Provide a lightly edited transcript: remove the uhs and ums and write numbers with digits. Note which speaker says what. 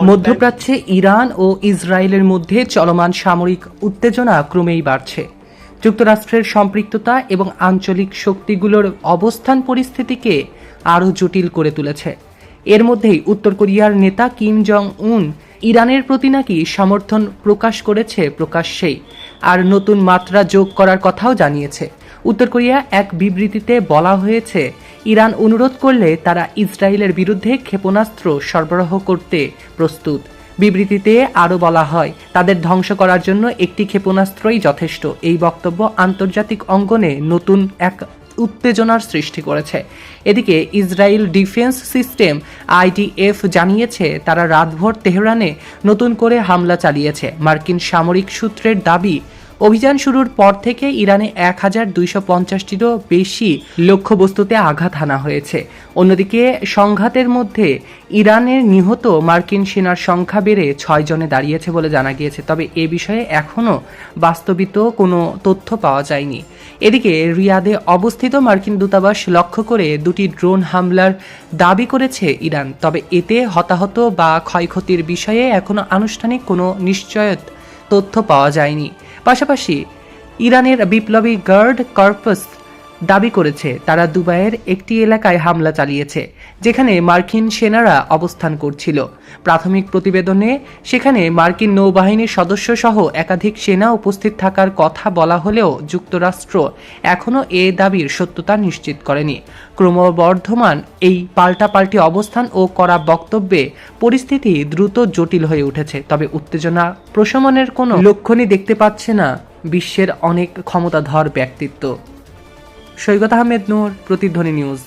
Speaker 1: মধ্যপ্রাচ্যে ইরান ও ইসরায়েলের মধ্যে চলমান সামরিক উত্তেজনা ক্রমেই বাড়ছে। যুক্তরাষ্ট্রের সম্পৃক্ততা এবং আঞ্চলিক শক্তিগুলোর অবস্থান পরিস্থিতিকে আরও জটিল করে তুলেছে। এর মধ্যেই উত্তর কোরিয়ার নেতা কিম জং উন ইরানের প্রতি নাকি সমর্থন প্রকাশ করেছে প্রকাশ্যেই, আর নতুন মাত্রা যোগ করার কথাও জানিয়েছে। উত্তর কোরিয়া এক বিবৃতিতে বলা হয়েছে, ইরান অনুরোধ করলে তারা ইসরায়েলের বিরুদ্ধে ক্ষেপণাস্ত্র সরবরাহ করতে প্রস্তুত। বিবৃতিতে আরও বলা হয়, তাদের ধ্বংস করার জন্য একটি ক্ষেপণাস্ত্রই যথেষ্ট। এই বক্তব্য আন্তর্জাতিক অঙ্গনে নতুন এক উত্তেজনার সৃষ্টি করেছে। এদিকে ইসরায়েল ডিফেন্স সিস্টেম IDF জানিয়েছে, তারা রাতভর তেহরানে নতুন করে হামলা চালিয়েছে। মার্কিন সামরিক সূত্রের দাবি, অভিযান শুরুর পর থেকে ইরানে 1250টিরও বেশি লক্ষ্যবস্তুতে আঘাত হানা হয়েছে। অন্যদিকে সংঘাতের মধ্যে ইরানের নিহত মার্কিন সেনার সংখ্যা বেড়ে 6 জনে দাঁড়িয়েছে বলে জানা গিয়েছে। তবে এ বিষয়ে এখনও বাস্তবিত কোনো তথ্য পাওয়া যায়নি। এদিকে রিয়াদে অবস্থিত মার্কিন দূতাবাস লক্ষ্য করে 2টি ড্রোন হামলার দাবি করেছে ইরান। তবে এতে হতাহত বা ক্ষয়ক্ষতির বিষয়ে এখনও আনুষ্ঠানিক কোনো নিশ্চয়তা তথ্য পাওয়া যায়নি। পাশাপাশি ইরানের বিপ্লবী গার্ড কর্পস দাবি করেছে, তারা দুবাইয়ের একটি এলাকায় হামলা চালিয়েছে যেখানে মার্কিন সেনারা অবস্থান করছিল। প্রাথমিক প্রতিবেদনে সেখানে মার্কিন নৌবাহিনীর সদস্য সহ একাধিক সেনা উপস্থিত থাকার কথা বলা হলেও যুক্তরাষ্ট্র এখনও এ দাবির সত্যতা নিশ্চিত করেনি। ক্রমবর্ধমান এই পাল্টাপাল্টি অবস্থান ও কড়া বক্তব্যে পরিস্থিতি দ্রুত জটিল হয়ে উঠেছে। তবে উত্তেজনা প্রশমনের কোনো লক্ষণই দেখতে পাচ্ছে না বিশ্বের অনেক ক্ষমতাধর ব্যক্তিত্ব। সৈকত আহমেদ নূর, প্রতিধ্বনি নিউজ।